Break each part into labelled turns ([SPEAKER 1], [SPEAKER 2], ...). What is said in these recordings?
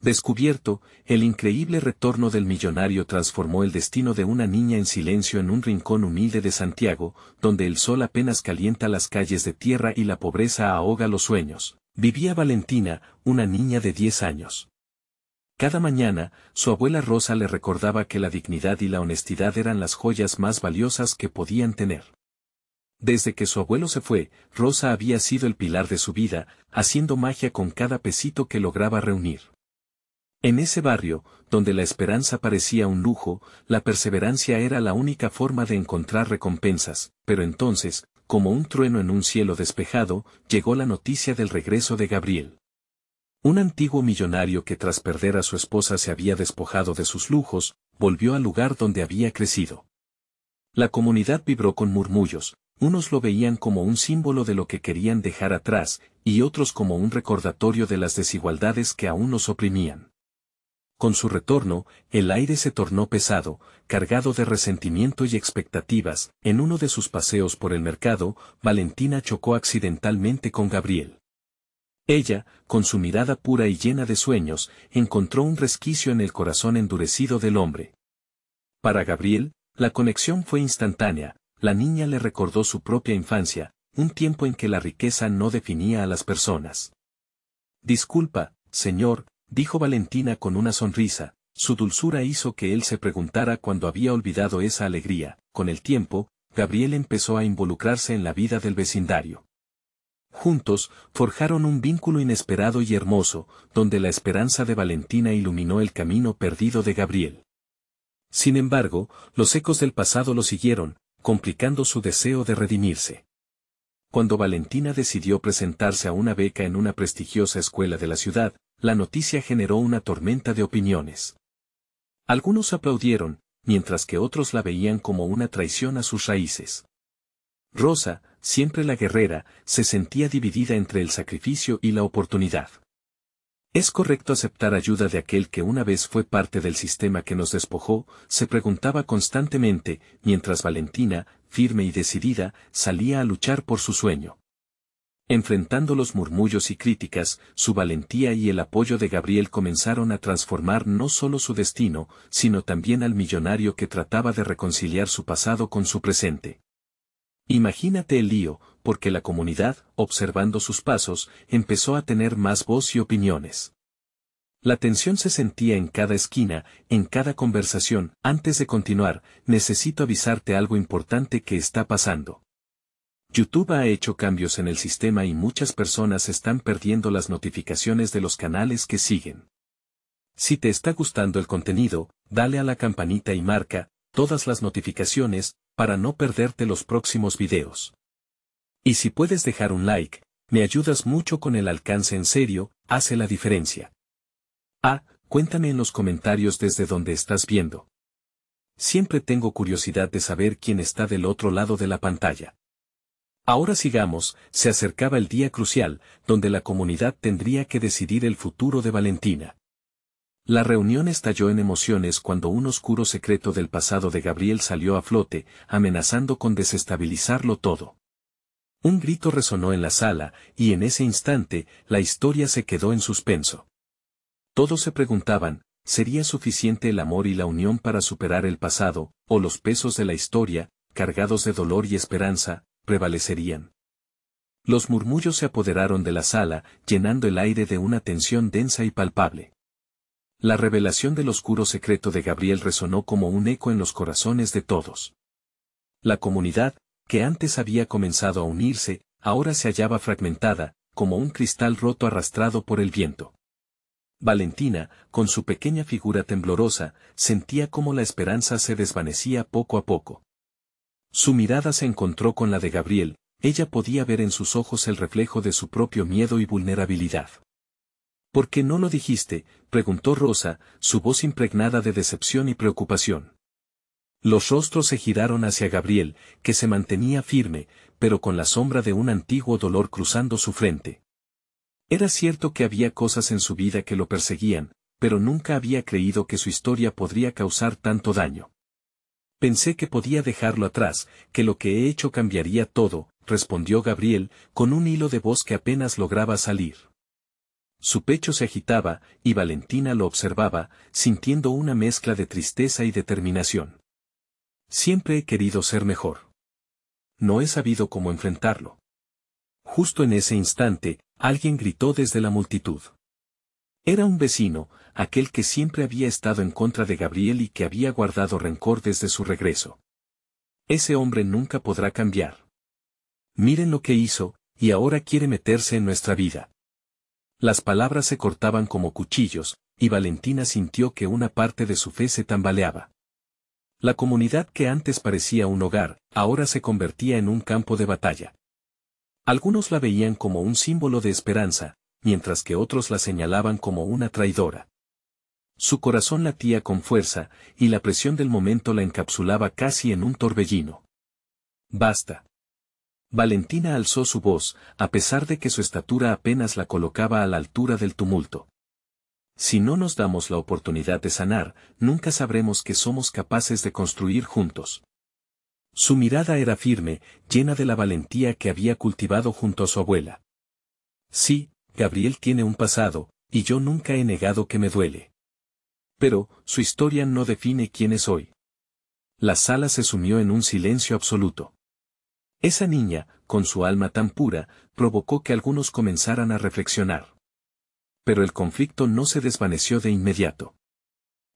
[SPEAKER 1] Descubierto, el increíble retorno del millonario transformó el destino de una niña en silencio en un rincón humilde de Santiago, donde el sol apenas calienta las calles de tierra y la pobreza ahoga los sueños. Vivía Valentina, una niña de 10 años. Cada mañana, su abuela Rosa le recordaba que la dignidad y la honestidad eran las joyas más valiosas que podían tener. Desde que su abuelo se fue, Rosa había sido el pilar de su vida, haciendo magia con cada pesito que lograba reunir. En ese barrio, donde la esperanza parecía un lujo, la perseverancia era la única forma de encontrar recompensas, pero entonces, como un trueno en un cielo despejado, llegó la noticia del regreso de Gabriel. Un antiguo millonario que tras perder a su esposa se había despojado de sus lujos, volvió al lugar donde había crecido. La comunidad vibró con murmullos, unos lo veían como un símbolo de lo que querían dejar atrás, y otros como un recordatorio de las desigualdades que aún los oprimían. Con su retorno, el aire se tornó pesado, cargado de resentimiento y expectativas. En uno de sus paseos por el mercado, Valentina chocó accidentalmente con Gabriel. Ella, con su mirada pura y llena de sueños, encontró un resquicio en el corazón endurecido del hombre. Para Gabriel, la conexión fue instantánea. La niña le recordó su propia infancia, un tiempo en que la riqueza no definía a las personas. «Disculpa, señor», dijo Valentina con una sonrisa. Su dulzura hizo que él se preguntara cuándo había olvidado esa alegría. Con el tiempo, Gabriel empezó a involucrarse en la vida del vecindario. Juntos, forjaron un vínculo inesperado y hermoso, donde la esperanza de Valentina iluminó el camino perdido de Gabriel. Sin embargo, los ecos del pasado lo siguieron, complicando su deseo de redimirse. Cuando Valentina decidió presentarse a una beca en una prestigiosa escuela de la ciudad, la noticia generó una tormenta de opiniones. Algunos aplaudieron, mientras que otros la veían como una traición a sus raíces. Rosa, siempre la guerrera, se sentía dividida entre el sacrificio y la oportunidad. ¿Es correcto aceptar ayuda de aquel que una vez fue parte del sistema que nos despojó?, se preguntaba constantemente, mientras Valentina, firme y decidida, salía a luchar por su sueño. Enfrentando los murmullos y críticas, su valentía y el apoyo de Gabriel comenzaron a transformar no solo su destino, sino también al millonario que trataba de reconciliar su pasado con su presente. Imagínate el lío, porque la comunidad, observando sus pasos, empezó a tener más voz y opiniones. La tensión se sentía en cada esquina, en cada conversación. Antes de continuar, necesito avisarte algo importante que está pasando. YouTube ha hecho cambios en el sistema y muchas personas están perdiendo las notificaciones de los canales que siguen. Si te está gustando el contenido, dale a la campanita y marca todas las notificaciones, para no perderte los próximos videos. Y si puedes dejar un like, me ayudas mucho con el alcance. En serio, hace la diferencia. Cuéntame en los comentarios desde donde estás viendo. Siempre tengo curiosidad de saber quién está del otro lado de la pantalla. Ahora sigamos. Se acercaba el día crucial, donde la comunidad tendría que decidir el futuro de Valentina. La reunión estalló en emociones cuando un oscuro secreto del pasado de Gabriel salió a flote, amenazando con desestabilizarlo todo. Un grito resonó en la sala, y en ese instante, la historia se quedó en suspenso. Todos se preguntaban, ¿sería suficiente el amor y la unión para superar el pasado, o los pesos de la historia, cargados de dolor y esperanza, prevalecerían? Los murmullos se apoderaron de la sala, llenando el aire de una tensión densa y palpable. La revelación del oscuro secreto de Gabriel resonó como un eco en los corazones de todos. La comunidad, que antes había comenzado a unirse, ahora se hallaba fragmentada, como un cristal roto arrastrado por el viento. Valentina, con su pequeña figura temblorosa, sentía cómo la esperanza se desvanecía poco a poco. Su mirada se encontró con la de Gabriel. Ella podía ver en sus ojos el reflejo de su propio miedo y vulnerabilidad. ¿Por qué no lo dijiste?, preguntó Rosa, su voz impregnada de decepción y preocupación. Los rostros se giraron hacia Gabriel, que se mantenía firme, pero con la sombra de un antiguo dolor cruzando su frente. Era cierto que había cosas en su vida que lo perseguían, pero nunca había creído que su historia podría causar tanto daño. Pensé que podía dejarlo atrás, que lo que he hecho cambiaría todo, respondió Gabriel, con un hilo de voz que apenas lograba salir. Su pecho se agitaba, y Valentina lo observaba, sintiendo una mezcla de tristeza y determinación. Siempre he querido ser mejor. No he sabido cómo enfrentarlo. Justo en ese instante, alguien gritó desde la multitud. Era un vecino, aquel que siempre había estado en contra de Gabriel y que había guardado rencor desde su regreso. Ese hombre nunca podrá cambiar. Miren lo que hizo, y ahora quiere meterse en nuestra vida. Las palabras se cortaban como cuchillos, y Valentina sintió que una parte de su fe se tambaleaba. La comunidad que antes parecía un hogar, ahora se convertía en un campo de batalla. Algunos la veían como un símbolo de esperanza, mientras que otros la señalaban como una traidora. Su corazón latía con fuerza, y la presión del momento la encapsulaba casi en un torbellino. «Basta». Valentina alzó su voz, a pesar de que su estatura apenas la colocaba a la altura del tumulto. Si no nos damos la oportunidad de sanar, nunca sabremos que somos capaces de construir juntos. Su mirada era firme, llena de la valentía que había cultivado junto a su abuela. Sí, Gabriel tiene un pasado, y yo nunca he negado que me duele. Pero, su historia no define quién es hoy. La sala se sumió en un silencio absoluto. Esa niña, con su alma tan pura, provocó que algunos comenzaran a reflexionar. Pero el conflicto no se desvaneció de inmediato.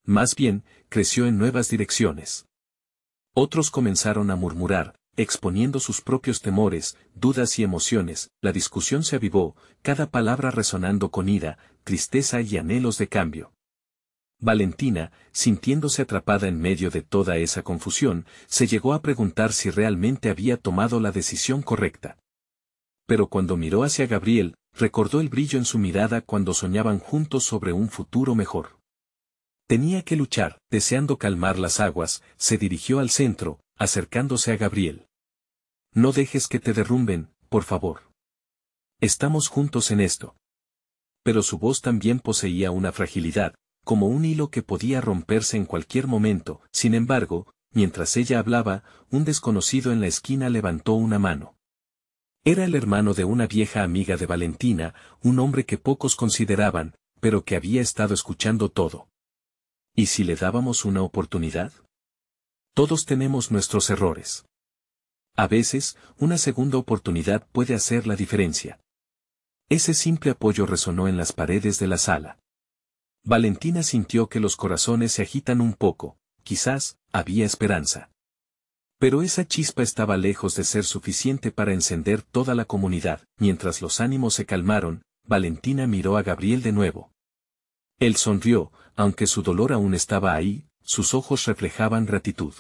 [SPEAKER 1] Más bien, creció en nuevas direcciones. Otros comenzaron a murmurar, exponiendo sus propios temores, dudas y emociones. La discusión se avivó, cada palabra resonando con ira, tristeza y anhelos de cambio. Valentina, sintiéndose atrapada en medio de toda esa confusión, se llegó a preguntar si realmente había tomado la decisión correcta. Pero cuando miró hacia Gabriel, recordó el brillo en su mirada cuando soñaban juntos sobre un futuro mejor. Tenía que luchar, deseando calmar las aguas, se dirigió al centro, acercándose a Gabriel. «No dejes que te derrumben, por favor. Estamos juntos en esto». Pero su voz también poseía una fragilidad, como un hilo que podía romperse en cualquier momento. Sin embargo, mientras ella hablaba, un desconocido en la esquina levantó una mano. Era el hermano de una vieja amiga de Valentina, un hombre que pocos consideraban, pero que había estado escuchando todo. ¿Y si le dábamos una oportunidad? Todos tenemos nuestros errores. A veces, una segunda oportunidad puede hacer la diferencia. Ese simple apoyo resonó en las paredes de la sala. Valentina sintió que los corazones se agitan un poco, quizás, había esperanza. Pero esa chispa estaba lejos de ser suficiente para encender toda la comunidad. Mientras los ánimos se calmaron, Valentina miró a Gabriel de nuevo. Él sonrió, aunque su dolor aún estaba ahí, sus ojos reflejaban gratitud.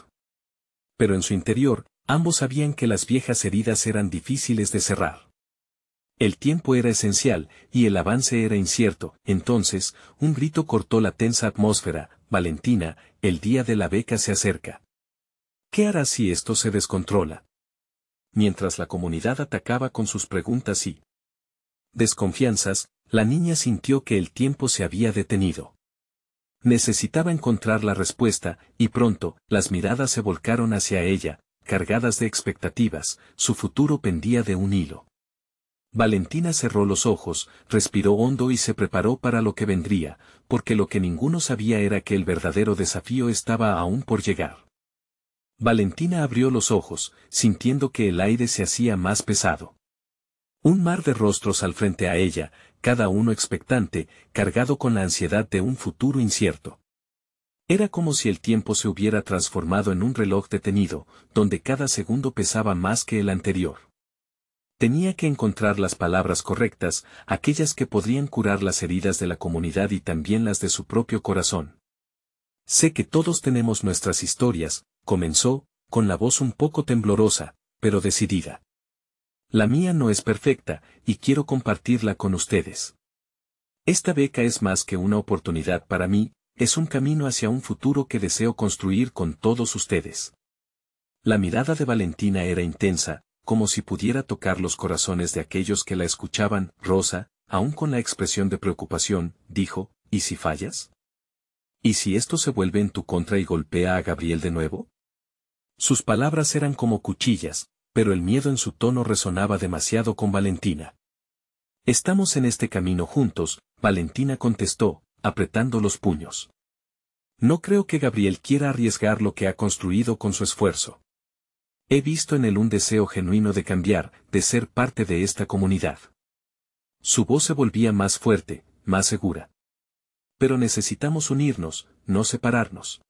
[SPEAKER 1] Pero en su interior, ambos sabían que las viejas heridas eran difíciles de cerrar. El tiempo era esencial, y el avance era incierto. Entonces, un grito cortó la tensa atmósfera. «Valentina, el día de la beca se acerca. ¿Qué harás si esto se descontrola?». Mientras la comunidad atacaba con sus preguntas y desconfianzas, la niña sintió que el tiempo se había detenido. Necesitaba encontrar la respuesta, y pronto, las miradas se volcaron hacia ella, cargadas de expectativas. Su futuro pendía de un hilo. Valentina cerró los ojos, respiró hondo y se preparó para lo que vendría, porque lo que ninguno sabía era que el verdadero desafío estaba aún por llegar. Valentina abrió los ojos, sintiendo que el aire se hacía más pesado. Un mar de rostros al frente a ella, cada uno expectante, cargado con la ansiedad de un futuro incierto. Era como si el tiempo se hubiera transformado en un reloj detenido, donde cada segundo pesaba más que el anterior. Tenía que encontrar las palabras correctas, aquellas que podrían curar las heridas de la comunidad y también las de su propio corazón. «Sé que todos tenemos nuestras historias», comenzó, con la voz un poco temblorosa, pero decidida. «La mía no es perfecta, y quiero compartirla con ustedes. Esta beca es más que una oportunidad para mí, es un camino hacia un futuro que deseo construir con todos ustedes». La mirada de Valentina era intensa, como si pudiera tocar los corazones de aquellos que la escuchaban. «Rosa», aún con la expresión de preocupación, dijo, «¿y si fallas? ¿Y si esto se vuelve en tu contra y golpea a Gabriel de nuevo?». Sus palabras eran como cuchillas, pero el miedo en su tono resonaba demasiado con Valentina. «Estamos en este camino juntos», Valentina contestó, apretando los puños. No creo que Gabriel quiera arriesgar lo que ha construido con su esfuerzo. He visto en él un deseo genuino de cambiar, de ser parte de esta comunidad. Su voz se volvía más fuerte, más segura. Pero necesitamos unirnos, no separarnos.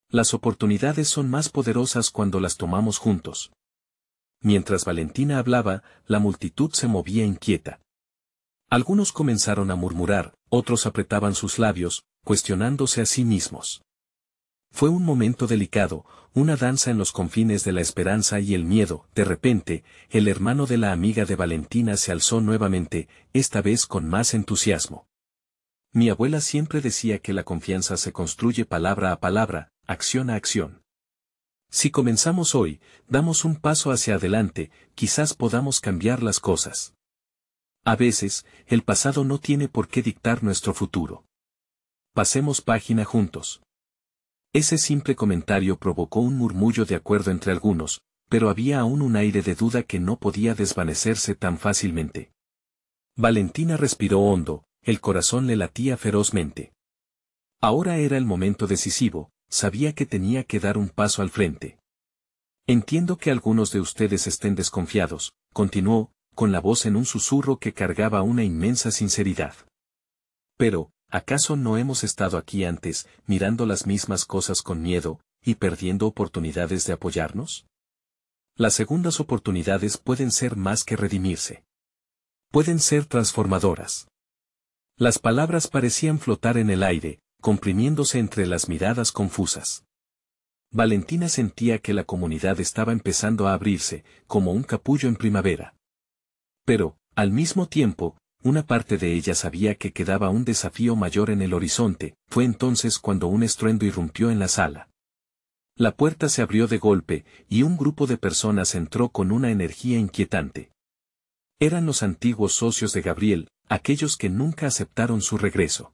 [SPEAKER 1] Las oportunidades son más poderosas cuando las tomamos juntos. Mientras Valentina hablaba, la multitud se movía inquieta. Algunos comenzaron a murmurar, otros apretaban sus labios, cuestionándose a sí mismos. Fue un momento delicado, una danza en los confines de la esperanza y el miedo. De repente, el hermano de la amiga de Valentina se alzó nuevamente, esta vez con más entusiasmo. Mi abuela siempre decía que la confianza se construye palabra a palabra, acción a acción. Si comenzamos hoy, damos un paso hacia adelante, quizás podamos cambiar las cosas. A veces, el pasado no tiene por qué dictar nuestro futuro. Pasemos página juntos. Ese simple comentario provocó un murmullo de acuerdo entre algunos, pero había aún un aire de duda que no podía desvanecerse tan fácilmente. Valentina respiró hondo, el corazón le latía ferozmente. Ahora era el momento decisivo, sabía que tenía que dar un paso al frente. Entiendo que algunos de ustedes estén desconfiados, continuó, con la voz en un susurro que cargaba una inmensa sinceridad. Pero, ¿acaso no hemos estado aquí antes, mirando las mismas cosas con miedo, y perdiendo oportunidades de apoyarnos? Las segundas oportunidades pueden ser más que redimirse. Pueden ser transformadoras. Las palabras parecían flotar en el aire, comprimiéndose entre las miradas confusas. Valentina sentía que la comunidad estaba empezando a abrirse, como un capullo en primavera. Pero, al mismo tiempo, una parte de ella sabía que quedaba un desafío mayor en el horizonte. Fue entonces cuando un estruendo irrumpió en la sala. La puerta se abrió de golpe, y un grupo de personas entró con una energía inquietante. Eran los antiguos socios de Gabriel, aquellos que nunca aceptaron su regreso.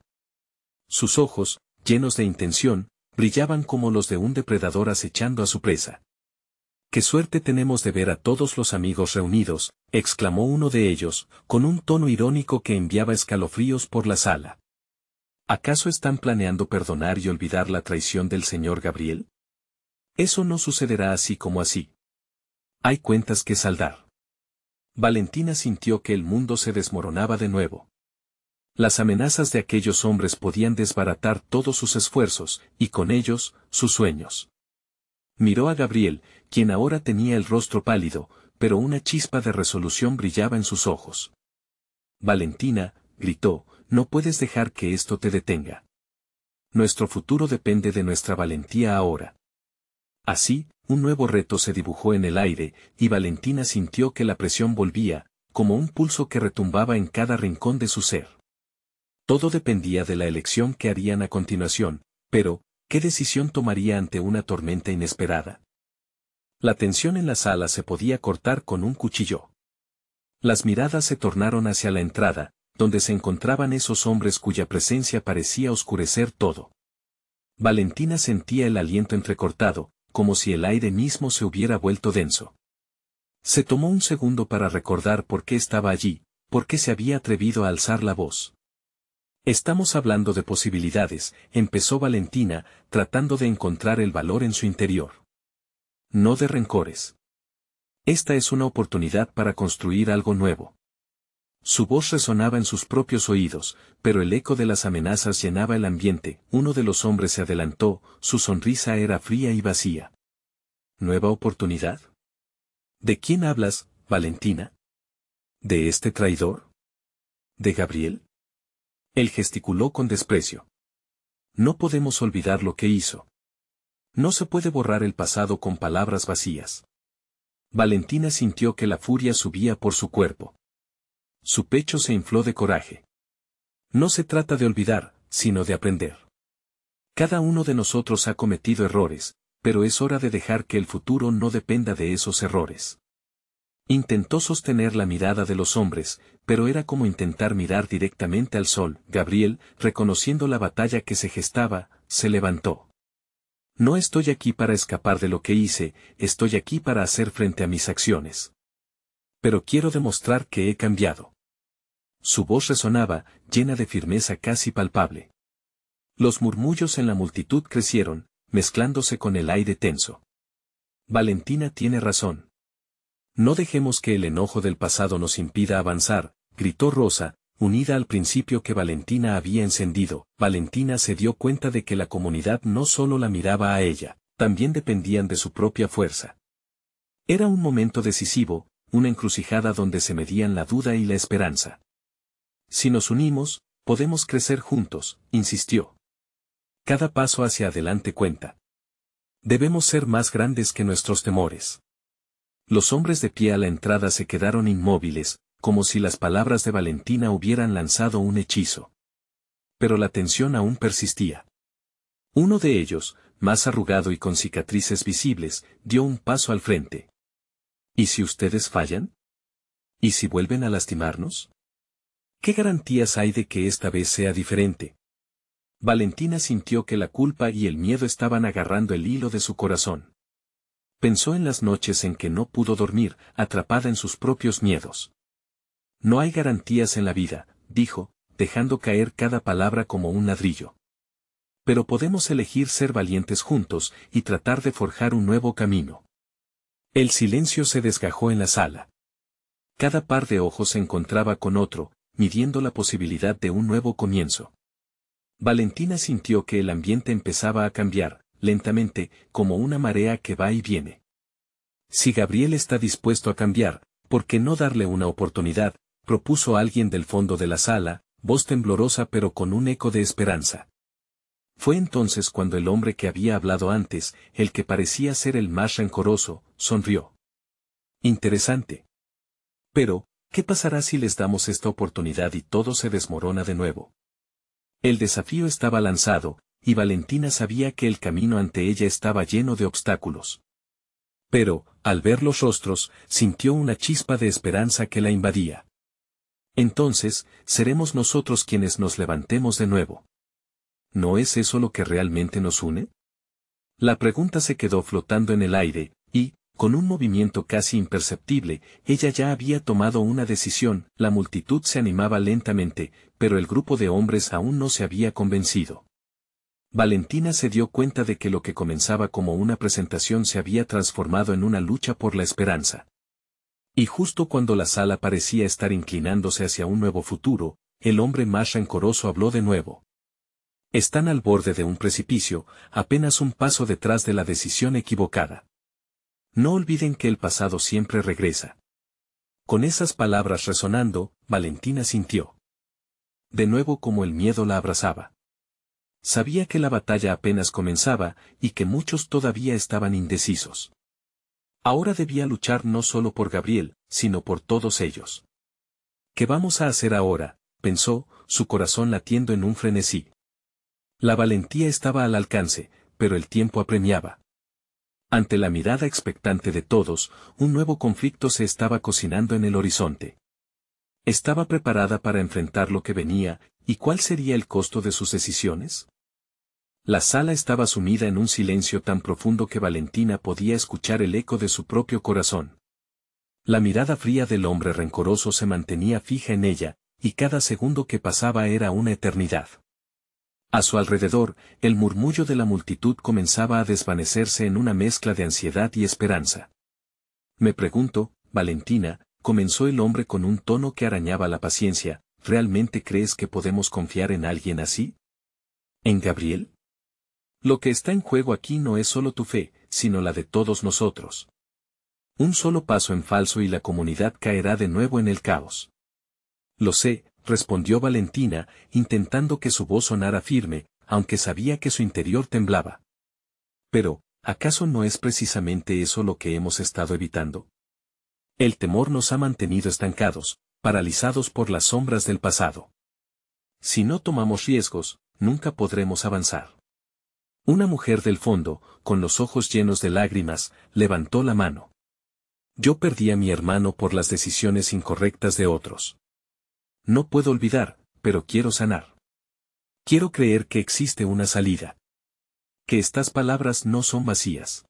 [SPEAKER 1] Sus ojos, llenos de intención, brillaban como los de un depredador acechando a su presa. «¡Qué suerte tenemos de ver a todos los amigos reunidos!», exclamó uno de ellos, con un tono irónico que enviaba escalofríos por la sala. ¿Acaso están planeando perdonar y olvidar la traición del señor Gabriel? Eso no sucederá así como así. Hay cuentas que saldar. Valentina sintió que el mundo se desmoronaba de nuevo. Las amenazas de aquellos hombres podían desbaratar todos sus esfuerzos, y con ellos, sus sueños. Miró a Gabriel, quien ahora tenía el rostro pálido, pero una chispa de resolución brillaba en sus ojos. Valentina, gritó, no puedes dejar que esto te detenga. Nuestro futuro depende de nuestra valentía ahora. Así, un nuevo reto se dibujó en el aire, y Valentina sintió que la presión volvía, como un pulso que retumbaba en cada rincón de su ser. Todo dependía de la elección que harían a continuación, pero, ¿qué decisión tomaría ante una tormenta inesperada? La tensión en la sala se podía cortar con un cuchillo. Las miradas se tornaron hacia la entrada, donde se encontraban esos hombres cuya presencia parecía oscurecer todo. Valentina sentía el aliento entrecortado, como si el aire mismo se hubiera vuelto denso. Se tomó un segundo para recordar por qué estaba allí, por qué se había atrevido a alzar la voz. Estamos hablando de posibilidades, empezó Valentina, tratando de encontrar el valor en su interior. No de rencores. Esta es una oportunidad para construir algo nuevo. Su voz resonaba en sus propios oídos, pero el eco de las amenazas llenaba el ambiente. Uno de los hombres se adelantó, su sonrisa era fría y vacía. ¿Nueva oportunidad? ¿De quién hablas, Valentina? ¿De este traidor? ¿De Gabriel? Él gesticuló con desprecio. No podemos olvidar lo que hizo. No se puede borrar el pasado con palabras vacías. Valentina sintió que la furia subía por su cuerpo. Su pecho se infló de coraje. No se trata de olvidar, sino de aprender. Cada uno de nosotros ha cometido errores, pero es hora de dejar que el futuro no dependa de esos errores. Intentó sostener la mirada de los hombres, pero era como intentar mirar directamente al sol. Gabriel, reconociendo la batalla que se gestaba, se levantó. No estoy aquí para escapar de lo que hice, estoy aquí para hacer frente a mis acciones. Pero quiero demostrar que he cambiado. su voz resonaba, llena de firmeza casi palpable. Los murmullos en la multitud crecieron, mezclándose con el aire tenso. Valentina tiene razón. No dejemos que el enojo del pasado nos impida avanzar, gritó Rosa, unida al principio que Valentina había encendido. Valentina se dio cuenta de que la comunidad no solo la miraba a ella, también dependían de su propia fuerza. Era un momento decisivo, una encrucijada donde se medían la duda y la esperanza. Si nos unimos, podemos crecer juntos, insistió. Cada paso hacia adelante cuenta. Debemos ser más grandes que nuestros temores. Los hombres de pie a la entrada se quedaron inmóviles, como si las palabras de Valentina hubieran lanzado un hechizo. Pero la tensión aún persistía. Uno de ellos, más arrugado y con cicatrices visibles, dio un paso al frente. ¿Y si ustedes fallan? ¿Y si vuelven a lastimarnos? ¿Qué garantías hay de que esta vez sea diferente? Valentina sintió que la culpa y el miedo estaban agarrando el hilo de su corazón. Pensó en las noches en que no pudo dormir, atrapada en sus propios miedos. No hay garantías en la vida, dijo, dejando caer cada palabra como un ladrillo. Pero podemos elegir ser valientes juntos y tratar de forjar un nuevo camino. El silencio se desgajó en la sala. Cada par de ojos se encontraba con otro, midiendo la posibilidad de un nuevo comienzo. Valentina sintió que el ambiente empezaba a cambiar, lentamente, como una marea que va y viene. Si Gabriel está dispuesto a cambiar, ¿por qué no darle una oportunidad?, propuso alguien del fondo de la sala, voz temblorosa pero con un eco de esperanza. Fue entonces cuando el hombre que había hablado antes, el que parecía ser el más rencoroso, sonrió. Interesante. Pero, ¿qué pasará si les damos esta oportunidad y todo se desmorona de nuevo? El desafío estaba lanzado, y Valentina sabía que el camino ante ella estaba lleno de obstáculos. Pero, al ver los rostros, sintió una chispa de esperanza que la invadía. Entonces, seremos nosotros quienes nos levantemos de nuevo. ¿No es eso lo que realmente nos une? La pregunta se quedó flotando en el aire, y, con un movimiento casi imperceptible, ella ya había tomado una decisión. La multitud se animaba lentamente, pero el grupo de hombres aún no se había convencido. Valentina se dio cuenta de que lo que comenzaba como una presentación se había transformado en una lucha por la esperanza. Y justo cuando la sala parecía estar inclinándose hacia un nuevo futuro, el hombre más rencoroso habló de nuevo. Están al borde de un precipicio, apenas un paso detrás de la decisión equivocada. No olviden que el pasado siempre regresa. Con esas palabras resonando, Valentina sintió. De nuevo como el miedo la abrazaba. Sabía que la batalla apenas comenzaba, y que muchos todavía estaban indecisos. Ahora debía luchar no solo por Gabriel, sino por todos ellos. ¿Qué vamos a hacer ahora?, pensó, su corazón latiendo en un frenesí. La valentía estaba al alcance, pero el tiempo apremiaba. Ante la mirada expectante de todos, un nuevo conflicto se estaba cocinando en el horizonte. ¿Estaba preparada para enfrentar lo que venía, y cuál sería el costo de sus decisiones? La sala estaba sumida en un silencio tan profundo que Valentina podía escuchar el eco de su propio corazón. La mirada fría del hombre rencoroso se mantenía fija en ella, y cada segundo que pasaba era una eternidad. A su alrededor, el murmullo de la multitud comenzaba a desvanecerse en una mezcla de ansiedad y esperanza. Me pregunto, Valentina, comenzó el hombre con un tono que arañaba la paciencia, ¿realmente crees que podemos confiar en alguien así? ¿En Gabriel? Lo que está en juego aquí no es solo tu fe, sino la de todos nosotros. Un solo paso en falso y la comunidad caerá de nuevo en el caos. Lo sé, respondió Valentina, intentando que su voz sonara firme, aunque sabía que su interior temblaba. Pero, ¿acaso no es precisamente eso lo que hemos estado evitando? El temor nos ha mantenido estancados, paralizados por las sombras del pasado. Si no tomamos riesgos, nunca podremos avanzar. Una mujer del fondo, con los ojos llenos de lágrimas, levantó la mano. Yo perdí a mi hermano por las decisiones incorrectas de otros. No puedo olvidar, pero quiero sanar. Quiero creer que existe una salida. Que estas palabras no son vacías.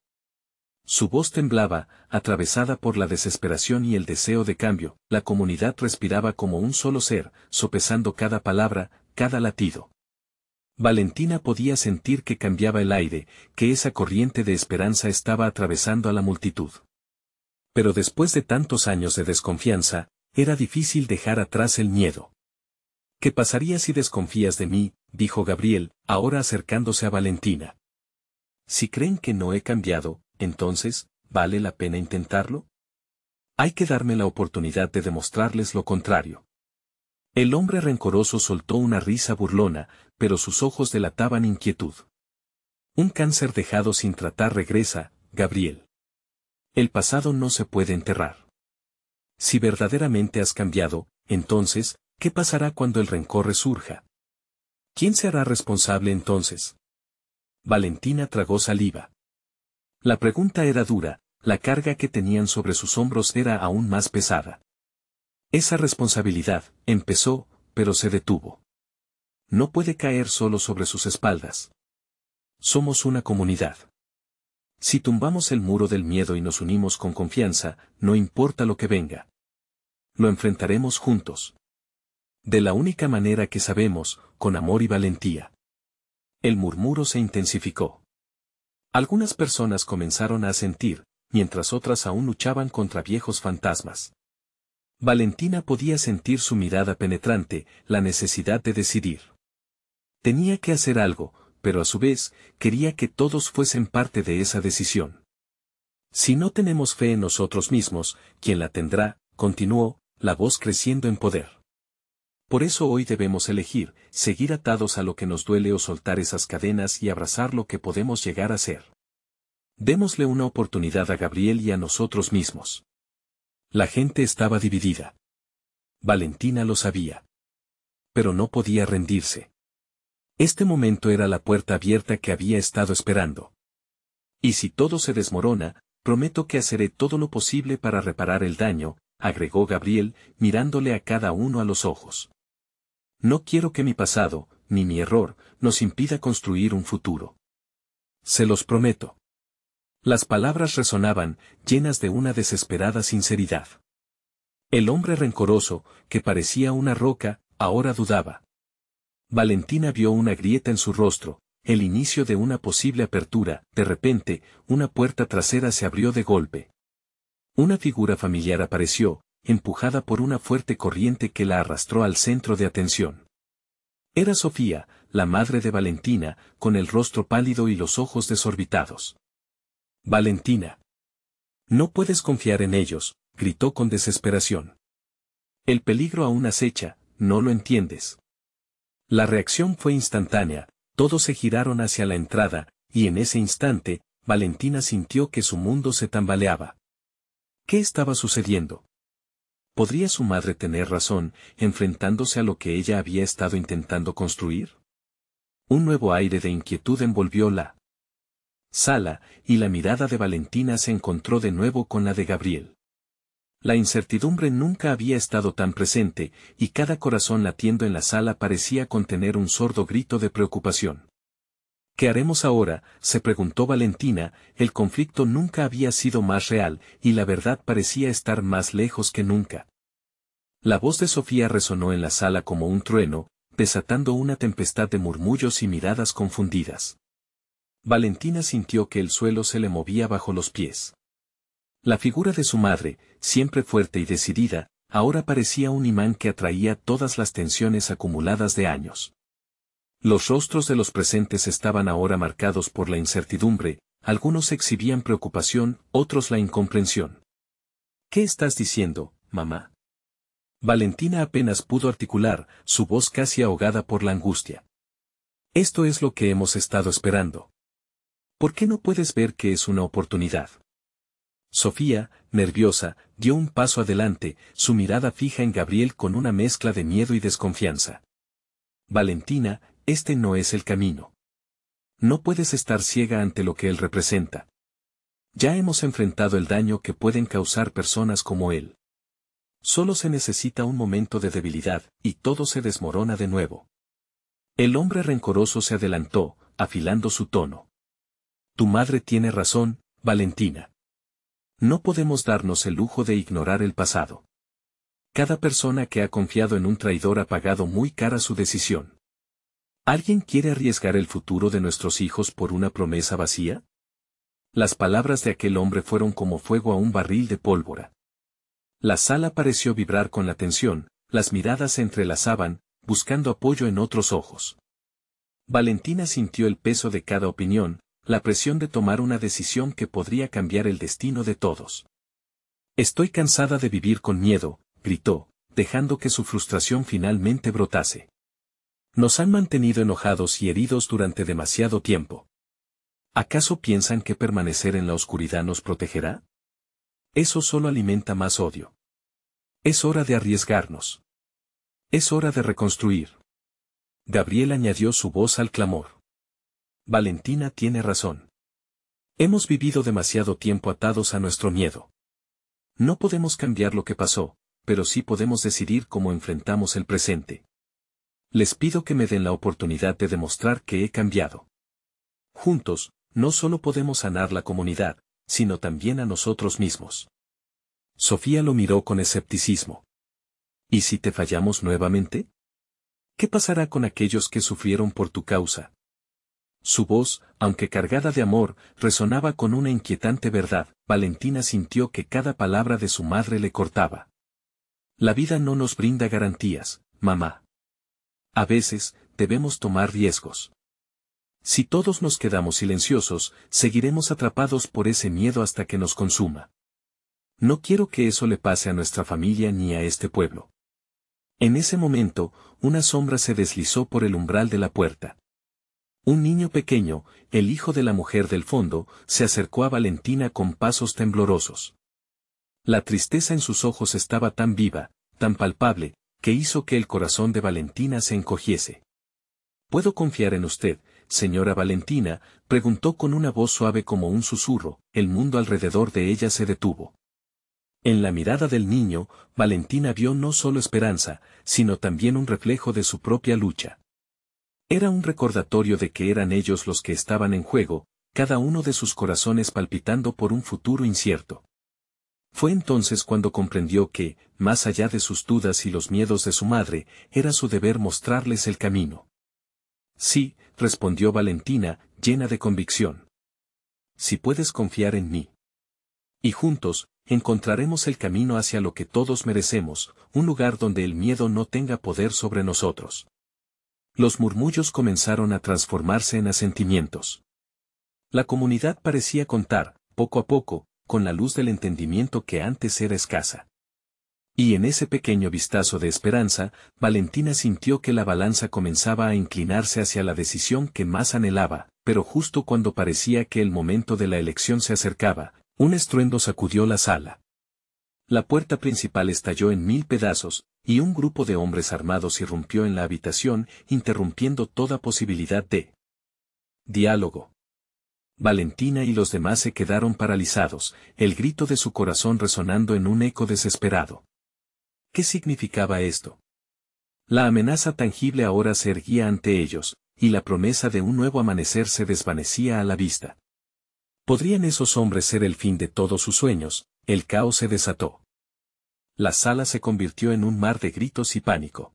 [SPEAKER 1] Su voz temblaba, atravesada por la desesperación y el deseo de cambio. La comunidad respiraba como un solo ser, sopesando cada palabra, cada latido. Valentina podía sentir que cambiaba el aire, que esa corriente de esperanza estaba atravesando a la multitud. Pero después de tantos años de desconfianza, era difícil dejar atrás el miedo. ¿Qué pasaría si desconfías de mí?, dijo Gabriel, ahora acercándose a Valentina. Si creen que no he cambiado, entonces, ¿vale la pena intentarlo? Hay que darme la oportunidad de demostrarles lo contrario. El hombre rencoroso soltó una risa burlona, pero sus ojos delataban inquietud. Un cáncer dejado sin tratar regresa, Gabriel. El pasado no se puede enterrar. Si verdaderamente has cambiado, entonces, ¿qué pasará cuando el rencor resurja? ¿Quién se hará responsable entonces? Valentina tragó saliva. La pregunta era dura, la carga que tenían sobre sus hombros era aún más pesada. Esa responsabilidad, empezó, pero se detuvo. No puede caer solo sobre sus espaldas. Somos una comunidad. Si tumbamos el muro del miedo y nos unimos con confianza, no importa lo que venga. Lo enfrentaremos juntos. De la única manera que sabemos, con amor y valentía. El murmuro se intensificó. Algunas personas comenzaron a asentir, mientras otras aún luchaban contra viejos fantasmas. Valentina podía sentir su mirada penetrante, la necesidad de decidir. Tenía que hacer algo, pero a su vez, quería que todos fuesen parte de esa decisión. Si no tenemos fe en nosotros mismos, ¿quién la tendrá?, continuó, la voz creciendo en poder. Por eso hoy debemos elegir, seguir atados a lo que nos duele o soltar esas cadenas y abrazar lo que podemos llegar a ser. Démosle una oportunidad a Gabriel y a nosotros mismos. La gente estaba dividida. Valentina lo sabía. Pero no podía rendirse. Este momento era la puerta abierta que había estado esperando. Y si todo se desmorona, prometo que haré todo lo posible para reparar el daño, agregó Gabriel, mirándole a cada uno a los ojos. No quiero que mi pasado, ni mi error, nos impida construir un futuro. Se los prometo. Las palabras resonaban, llenas de una desesperada sinceridad. El hombre rencoroso, que parecía una roca, ahora dudaba. Valentina vio una grieta en su rostro, el inicio de una posible apertura. De repente, una puerta trasera se abrió de golpe. Una figura familiar apareció, empujada por una fuerte corriente que la arrastró al centro de atención. Era Sofía, la madre de Valentina, con el rostro pálido y los ojos desorbitados. Valentina. No puedes confiar en ellos, gritó con desesperación. El peligro aún acecha, ¿no lo entiendes? La reacción fue instantánea, todos se giraron hacia la entrada, y en ese instante, Valentina sintió que su mundo se tambaleaba. ¿Qué estaba sucediendo? ¿Podría su madre tener razón, enfrentándose a lo que ella había estado intentando construir? Un nuevo aire de inquietud envolvió la sala, y la mirada de Valentina se encontró de nuevo con la de Gabriel. La incertidumbre nunca había estado tan presente, y cada corazón latiendo en la sala parecía contener un sordo grito de preocupación. ¿Qué haremos ahora?, se preguntó Valentina. El conflicto nunca había sido más real, y la verdad parecía estar más lejos que nunca. La voz de Sofía resonó en la sala como un trueno, desatando una tempestad de murmullos y miradas confundidas. Valentina sintió que el suelo se le movía bajo los pies. La figura de su madre, siempre fuerte y decidida, ahora parecía un imán que atraía todas las tensiones acumuladas de años. Los rostros de los presentes estaban ahora marcados por la incertidumbre, algunos exhibían preocupación, otros la incomprensión. ¿Qué estás diciendo, mamá? Valentina apenas pudo articular, su voz casi ahogada por la angustia. Esto es lo que hemos estado esperando. ¿Por qué no puedes ver que es una oportunidad? Sofía, nerviosa, dio un paso adelante, su mirada fija en Gabriel con una mezcla de miedo y desconfianza. Valentina, este no es el camino. No puedes estar ciega ante lo que él representa. Ya hemos enfrentado el daño que pueden causar personas como él. Solo se necesita un momento de debilidad, y todo se desmorona de nuevo. El hombre rencoroso se adelantó, afilando su tono. Tu madre tiene razón, Valentina. No podemos darnos el lujo de ignorar el pasado. Cada persona que ha confiado en un traidor ha pagado muy cara su decisión. ¿Alguien quiere arriesgar el futuro de nuestros hijos por una promesa vacía? Las palabras de aquel hombre fueron como fuego a un barril de pólvora. La sala pareció vibrar con la tensión, las miradas se entrelazaban, buscando apoyo en otros ojos. Valentina sintió el peso de cada opinión, la presión de tomar una decisión que podría cambiar el destino de todos. Estoy cansada de vivir con miedo, gritó, dejando que su frustración finalmente brotase. Nos han mantenido enojados y heridos durante demasiado tiempo. ¿Acaso piensan que permanecer en la oscuridad nos protegerá? Eso solo alimenta más odio. Es hora de arriesgarnos. Es hora de reconstruir. Gabriel añadió su voz al clamor. Valentina tiene razón. Hemos vivido demasiado tiempo atados a nuestro miedo. No podemos cambiar lo que pasó, pero sí podemos decidir cómo enfrentamos el presente. Les pido que me den la oportunidad de demostrar que he cambiado. Juntos, no solo podemos sanar la comunidad, sino también a nosotros mismos. Sofía lo miró con escepticismo. ¿Y si te fallamos nuevamente? ¿Qué pasará con aquellos que sufrieron por tu causa? Su voz, aunque cargada de amor, resonaba con una inquietante verdad. Valentina sintió que cada palabra de su madre le cortaba. La vida no nos brinda garantías, mamá. A veces, debemos tomar riesgos. Si todos nos quedamos silenciosos, seguiremos atrapados por ese miedo hasta que nos consuma. No quiero que eso le pase a nuestra familia ni a este pueblo. En ese momento, una sombra se deslizó por el umbral de la puerta. Un niño pequeño, el hijo de la mujer del fondo, se acercó a Valentina con pasos temblorosos. La tristeza en sus ojos estaba tan viva, tan palpable, que hizo que el corazón de Valentina se encogiese. ¿Puedo confiar en usted, señora Valentina?, preguntó con una voz suave como un susurro. El mundo alrededor de ella se detuvo. En la mirada del niño, Valentina vio no solo esperanza, sino también un reflejo de su propia lucha. Era un recordatorio de que eran ellos los que estaban en juego, cada uno de sus corazones palpitando por un futuro incierto. Fue entonces cuando comprendió que, más allá de sus dudas y los miedos de su madre, era su deber mostrarles el camino. Sí, respondió Valentina, llena de convicción. Si puedes confiar en mí. Y juntos, encontraremos el camino hacia lo que todos merecemos, un lugar donde el miedo no tenga poder sobre nosotros. Los murmullos comenzaron a transformarse en asentimientos. La comunidad parecía contar, poco a poco, con la luz del entendimiento que antes era escasa. Y en ese pequeño vistazo de esperanza, Valentina sintió que la balanza comenzaba a inclinarse hacia la decisión que más anhelaba, pero justo cuando parecía que el momento de la elección se acercaba, un estruendo sacudió la sala. La puerta principal estalló en 1000 pedazos, y un grupo de hombres armados irrumpió en la habitación, interrumpiendo toda posibilidad de diálogo. Valentina y los demás se quedaron paralizados, el grito de su corazón resonando en un eco desesperado. ¿Qué significaba esto? La amenaza tangible ahora se erguía ante ellos, y la promesa de un nuevo amanecer se desvanecía a la vista. ¿Podrían esos hombres ser el fin de todos sus sueños? El caos se desató. La sala se convirtió en un mar de gritos y pánico.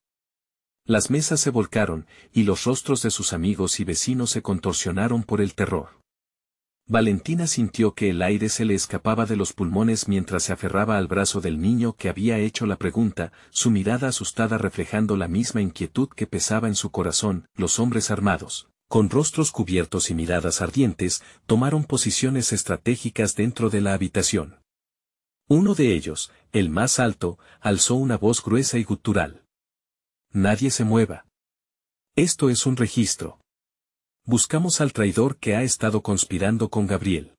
[SPEAKER 1] Las mesas se volcaron, y los rostros de sus amigos y vecinos se contorsionaron por el terror. Valentina sintió que el aire se le escapaba de los pulmones mientras se aferraba al brazo del niño que había hecho la pregunta, su mirada asustada reflejando la misma inquietud que pesaba en su corazón. Los hombres armados, con rostros cubiertos y miradas ardientes, tomaron posiciones estratégicas dentro de la habitación. Uno de ellos, el más alto, alzó una voz gruesa y gutural. Nadie se mueva. Esto es un registro. Buscamos al traidor que ha estado conspirando con Gabriel.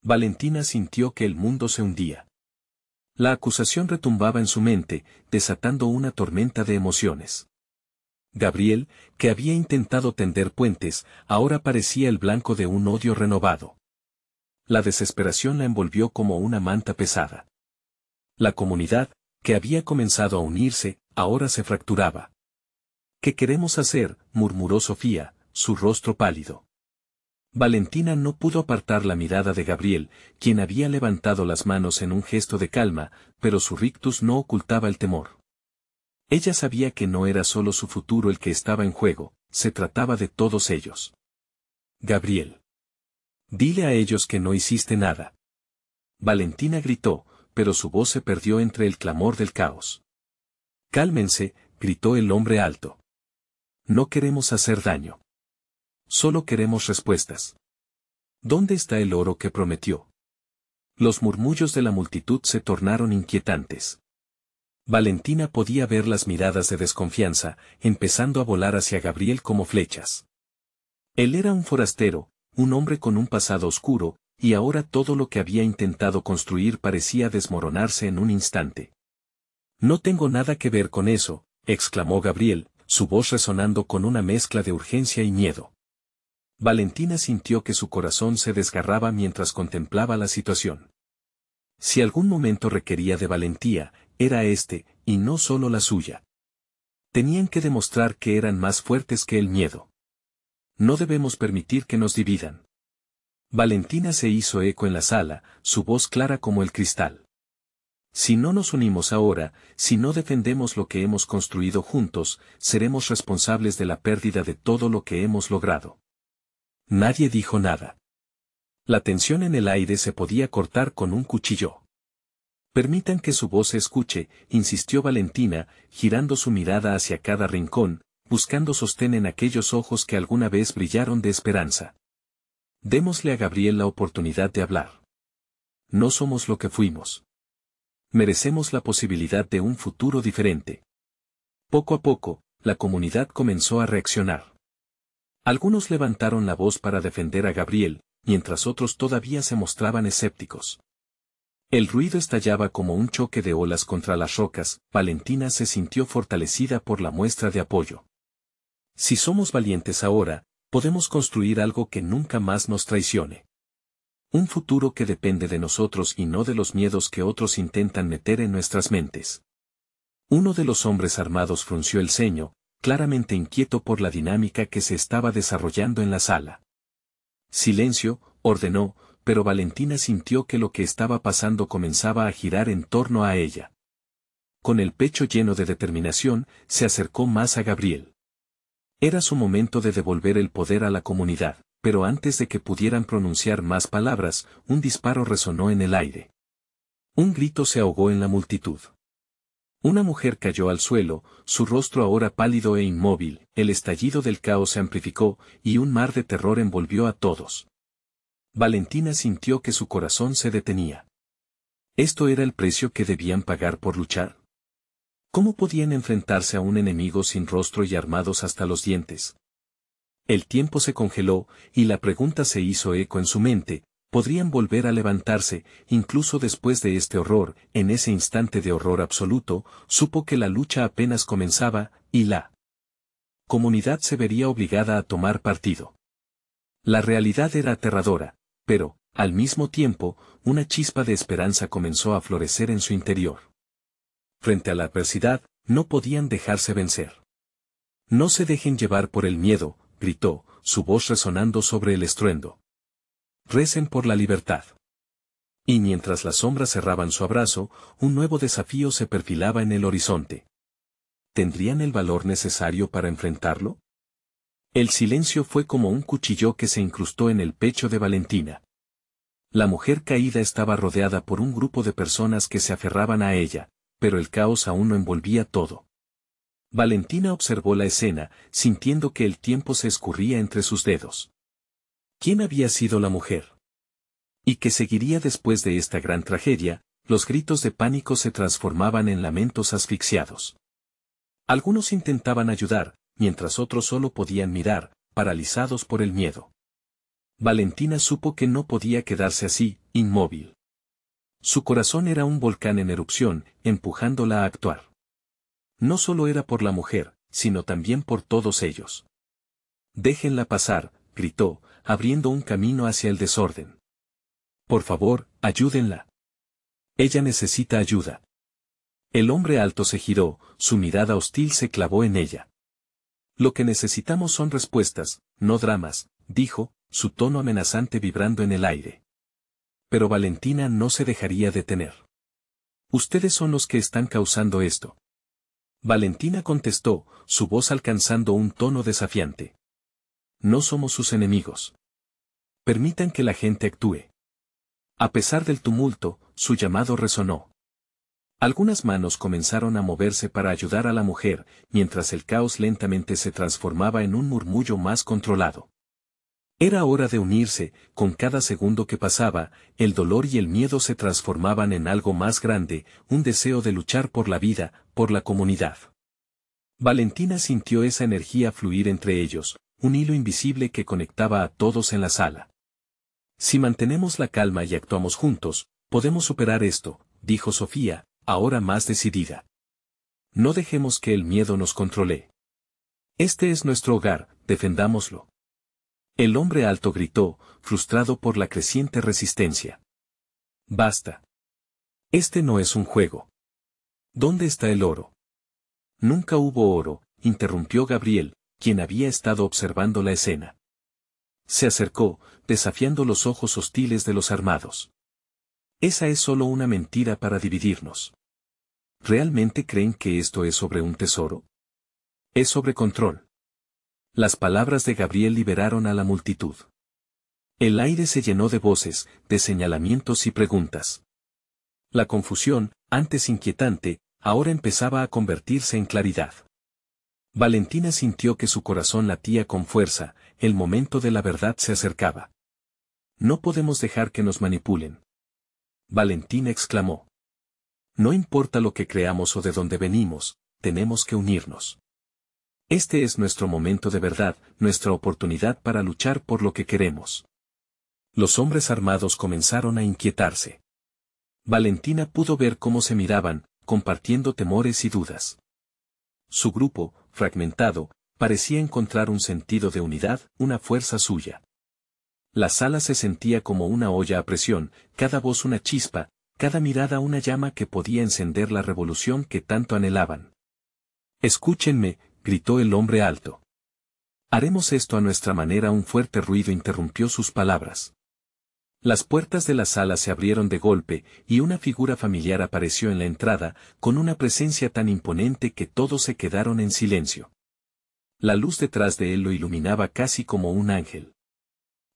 [SPEAKER 1] Valentina sintió que el mundo se hundía. La acusación retumbaba en su mente, desatando una tormenta de emociones. Gabriel, que había intentado tender puentes, ahora parecía el blanco de un odio renovado. La desesperación la envolvió como una manta pesada. La comunidad, que había comenzado a unirse, ahora se fracturaba. ¿Qué queremos hacer?, murmuró Sofía, su rostro pálido. Valentina no pudo apartar la mirada de Gabriel, quien había levantado las manos en un gesto de calma, pero su rictus no ocultaba el temor. Ella sabía que no era solo su futuro el que estaba en juego, se trataba de todos ellos. Gabriel. Dile a ellos que no hiciste nada. Valentina gritó, pero su voz se perdió entre el clamor del caos. Cálmense, gritó el hombre alto. No queremos hacer daño. Solo queremos respuestas. ¿Dónde está el oro que prometió? Los murmullos de la multitud se tornaron inquietantes. Valentina podía ver las miradas de desconfianza, empezando a volar hacia Gabriel como flechas. Él era un forastero, un hombre con un pasado oscuro, y ahora todo lo que había intentado construir parecía desmoronarse en un instante. No tengo nada que ver con eso, exclamó Gabriel, su voz resonando con una mezcla de urgencia y miedo. Valentina sintió que su corazón se desgarraba mientras contemplaba la situación. Si algún momento requería de valentía, era este, y no solo la suya. Tenían que demostrar que eran más fuertes que el miedo. No debemos permitir que nos dividan. Valentina se hizo eco en la sala, su voz clara como el cristal. Si no nos unimos ahora, si no defendemos lo que hemos construido juntos, seremos responsables de la pérdida de todo lo que hemos logrado. Nadie dijo nada. La tensión en el aire se podía cortar con un cuchillo. Permitan que su voz se escuche, insistió Valentina, girando su mirada hacia cada rincón, buscando sostén en aquellos ojos que alguna vez brillaron de esperanza. Démosle a Gabriel la oportunidad de hablar. No somos lo que fuimos. Merecemos la posibilidad de un futuro diferente. Poco a poco, la comunidad comenzó a reaccionar. Algunos levantaron la voz para defender a Gabriel, mientras otros todavía se mostraban escépticos. El ruido estallaba como un choque de olas contra las rocas. Valentina se sintió fortalecida por la muestra de apoyo. Si somos valientes ahora, podemos construir algo que nunca más nos traicione. Un futuro que depende de nosotros y no de los miedos que otros intentan meter en nuestras mentes. Uno de los hombres armados frunció el ceño, claramente inquieto por la dinámica que se estaba desarrollando en la sala. Silencio, ordenó, pero Valentina sintió que lo que estaba pasando comenzaba a girar en torno a ella. Con el pecho lleno de determinación, se acercó más a Gabriel. Era su momento de devolver el poder a la comunidad, pero antes de que pudieran pronunciar más palabras, un disparo resonó en el aire. Un grito se ahogó en la multitud. Una mujer cayó al suelo, su rostro ahora pálido e inmóvil, el estallido del caos se amplificó, y un mar de terror envolvió a todos. Valentina sintió que su corazón se detenía. ¿Esto era el precio que debían pagar por luchar? ¿Cómo podían enfrentarse a un enemigo sin rostro y armados hasta los dientes? El tiempo se congeló, y la pregunta se hizo eco en su mente, ¿podrían volver a levantarse, incluso después de este horror? En ese instante de horror absoluto, supo que la lucha apenas comenzaba, y la comunidad se vería obligada a tomar partido. La realidad era aterradora, pero, al mismo tiempo, una chispa de esperanza comenzó a florecer en su interior. Frente a la adversidad, no podían dejarse vencer. No se dejen llevar por el miedo, gritó, su voz resonando sobre el estruendo. Recen por la libertad. Y mientras las sombras cerraban su abrazo, un nuevo desafío se perfilaba en el horizonte. ¿Tendrían el valor necesario para enfrentarlo? El silencio fue como un cuchillo que se incrustó en el pecho de Valentina. La mujer caída estaba rodeada por un grupo de personas que se aferraban a ella, pero el caos aún no envolvía todo. Valentina observó la escena, sintiendo que el tiempo se escurría entre sus dedos. ¿Quién había sido la mujer? ¿Y qué seguiría después de esta gran tragedia? Los gritos de pánico se transformaban en lamentos asfixiados. Algunos intentaban ayudar, mientras otros solo podían mirar, paralizados por el miedo. Valentina supo que no podía quedarse así, inmóvil. Su corazón era un volcán en erupción, empujándola a actuar. No solo era por la mujer, sino también por todos ellos. Déjenla pasar, gritó, abriendo un camino hacia el desorden. Por favor, ayúdenla. Ella necesita ayuda. El hombre alto se giró, su mirada hostil se clavó en ella. Lo que necesitamos son respuestas, no dramas, dijo, su tono amenazante vibrando en el aire. Pero Valentina no se dejaría detener. Ustedes son los que están causando esto. Valentina contestó, su voz alcanzando un tono desafiante. No somos sus enemigos. Permitan que la gente actúe. A pesar del tumulto, su llamado resonó. Algunas manos comenzaron a moverse para ayudar a la mujer, mientras el caos lentamente se transformaba en un murmullo más controlado. Era hora de unirse, con cada segundo que pasaba, el dolor y el miedo se transformaban en algo más grande, un deseo de luchar por la vida, por la comunidad. Valentina sintió esa energía fluir entre ellos, un hilo invisible que conectaba a todos en la sala. Si mantenemos la calma y actuamos juntos, podemos superar esto, dijo Sofía, ahora más decidida. No dejemos que el miedo nos controle. Este es nuestro hogar, defendámoslo. El hombre alto gritó, frustrado por la creciente resistencia. Basta. Este no es un juego. ¿Dónde está el oro? Nunca hubo oro, interrumpió Gabriel, quien había estado observando la escena. Se acercó, desafiando los ojos hostiles de los armados. Esa es solo una mentira para dividirnos. ¿Realmente creen que esto es sobre un tesoro? Es sobre control. Las palabras de Gabriel liberaron a la multitud. El aire se llenó de voces, de señalamientos y preguntas. La confusión, antes inquietante, ahora empezaba a convertirse en claridad. Valentina sintió que su corazón latía con fuerza, el momento de la verdad se acercaba. No podemos dejar que nos manipulen. Valentina exclamó. No importa lo que creamos o de dónde venimos, tenemos que unirnos. Este es nuestro momento de verdad, nuestra oportunidad para luchar por lo que queremos. Los hombres armados comenzaron a inquietarse. Valentina pudo ver cómo se miraban, compartiendo temores y dudas. Su grupo, fragmentado, parecía encontrar un sentido de unidad, una fuerza suya. La sala se sentía como una olla a presión, cada voz una chispa, cada mirada una llama que podía encender la revolución que tanto anhelaban. Escúchenme, gritó el hombre alto. Haremos esto a nuestra manera. Un fuerte ruido interrumpió sus palabras. Las puertas de la sala se abrieron de golpe, y una figura familiar apareció en la entrada, con una presencia tan imponente que todos se quedaron en silencio. La luz detrás de él lo iluminaba casi como un ángel.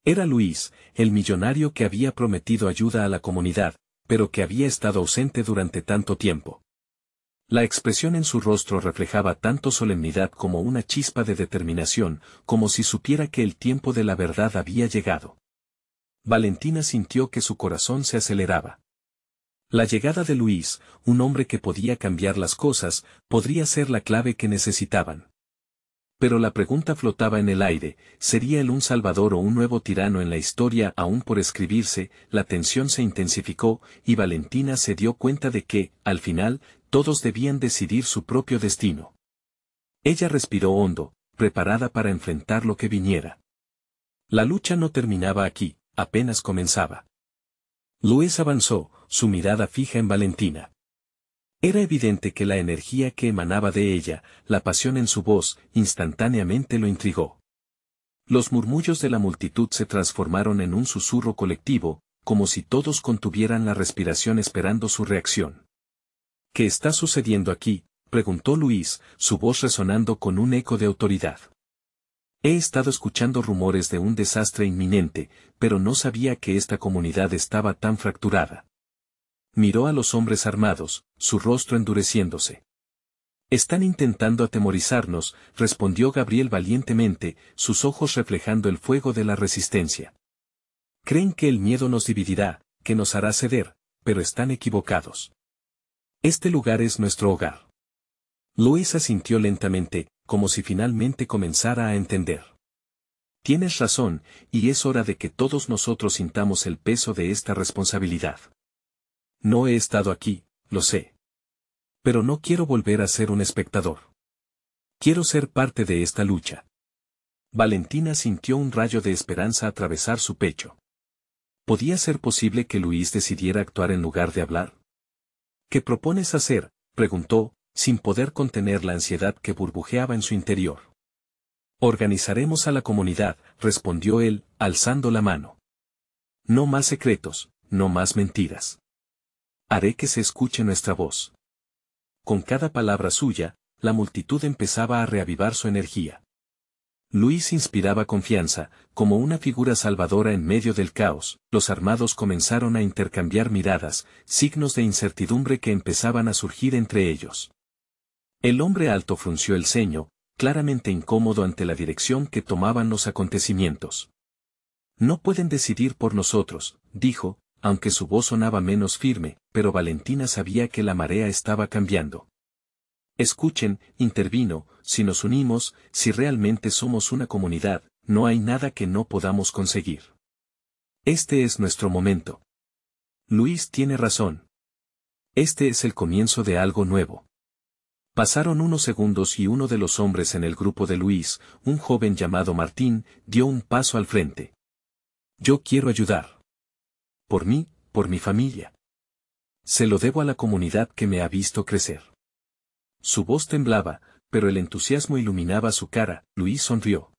[SPEAKER 1] Era Luis, el millonario que había prometido ayuda a la comunidad, pero que había estado ausente durante tanto tiempo. La expresión en su rostro reflejaba tanto solemnidad como una chispa de determinación, como si supiera que el tiempo de la verdad había llegado. Valentina sintió que su corazón se aceleraba. La llegada de Luis, un hombre que podía cambiar las cosas, podría ser la clave que necesitaban. Pero la pregunta flotaba en el aire, ¿sería él un salvador o un nuevo tirano en la historia aún por escribirse? La tensión se intensificó, y Valentina se dio cuenta de que, al final, todos debían decidir su propio destino. Ella respiró hondo, preparada para enfrentar lo que viniera. La lucha no terminaba aquí, apenas comenzaba. Luis avanzó, su mirada fija en Valentina. Era evidente que la energía que emanaba de ella, la pasión en su voz, instantáneamente lo intrigó. Los murmullos de la multitud se transformaron en un susurro colectivo, como si todos contuvieran la respiración esperando su reacción. ¿Qué está sucediendo aquí?, preguntó Luis, su voz resonando con un eco de autoridad. He estado escuchando rumores de un desastre inminente, pero no sabía que esta comunidad estaba tan fracturada. Miró a los hombres armados, su rostro endureciéndose. Están intentando atemorizarnos, respondió Gabriel valientemente, sus ojos reflejando el fuego de la resistencia. Creen que el miedo nos dividirá, que nos hará ceder, pero están equivocados. Este lugar es nuestro hogar. Luis asintió lentamente, como si finalmente comenzara a entender. Tienes razón, y es hora de que todos nosotros sintamos el peso de esta responsabilidad. No he estado aquí, lo sé. Pero no quiero volver a ser un espectador. Quiero ser parte de esta lucha. Valentina sintió un rayo de esperanza atravesar su pecho. ¿Podía ser posible que Luis decidiera actuar en lugar de hablar? ¿Qué propones hacer?, preguntó, sin poder contener la ansiedad que burbujeaba en su interior. Organizaremos a la comunidad, respondió él, alzando la mano. No más secretos, no más mentiras. Haré que se escuche nuestra voz. Con cada palabra suya, la multitud empezaba a reavivar su energía. Luis inspiraba confianza, como una figura salvadora en medio del caos. Los armados comenzaron a intercambiar miradas, signos de incertidumbre que empezaban a surgir entre ellos. El hombre alto frunció el ceño, claramente incómodo ante la dirección que tomaban los acontecimientos. No pueden decidir por nosotros, dijo, aunque su voz sonaba menos firme, pero Valentina sabía que la marea estaba cambiando. Escuchen, intervino, si nos unimos, si realmente somos una comunidad, no hay nada que no podamos conseguir. Este es nuestro momento. Luis tiene razón. Este es el comienzo de algo nuevo. Pasaron unos segundos y uno de los hombres en el grupo de Luis, un joven llamado Martín, dio un paso al frente. Yo quiero ayudar. Por mí, por mi familia. Se lo debo a la comunidad que me ha visto crecer. Su voz temblaba, pero el entusiasmo iluminaba su cara. Luis sonrió.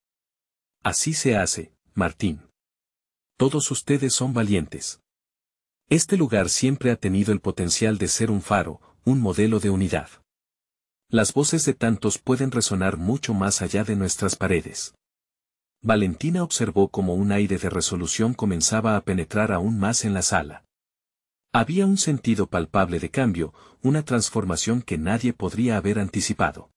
[SPEAKER 1] Así se hace, Martín. Todos ustedes son valientes. Este lugar siempre ha tenido el potencial de ser un faro, un modelo de unidad. Las voces de tantos pueden resonar mucho más allá de nuestras paredes. Valentina observó cómo un aire de resolución comenzaba a penetrar aún más en la sala. Había un sentido palpable de cambio, una transformación que nadie podría haber anticipado.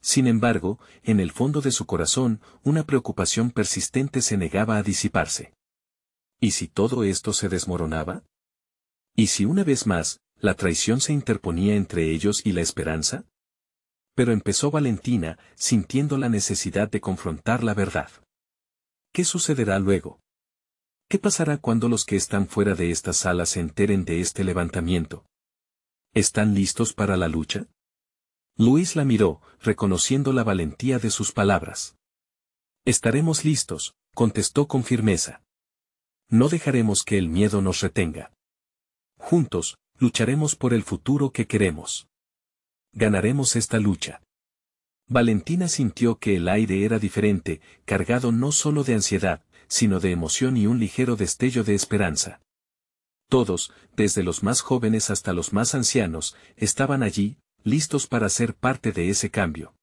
[SPEAKER 1] Sin embargo, en el fondo de su corazón, una preocupación persistente se negaba a disiparse. ¿Y si todo esto se desmoronaba? ¿Y si una vez más, la traición se interponía entre ellos y la esperanza? Pero empezó Valentina, sintiendo la necesidad de confrontar la verdad. ¿Qué sucederá luego? ¿Qué pasará cuando los que están fuera de esta sala se enteren de este levantamiento? ¿Están listos para la lucha? Luis la miró, reconociendo la valentía de sus palabras. Estaremos listos, contestó con firmeza. No dejaremos que el miedo nos retenga. Juntos, lucharemos por el futuro que queremos. Ganaremos esta lucha. Valentina sintió que el aire era diferente, cargado no solo de ansiedad, sino de emoción y un ligero destello de esperanza. Todos, desde los más jóvenes hasta los más ancianos, estaban allí, listos para ser parte de ese cambio.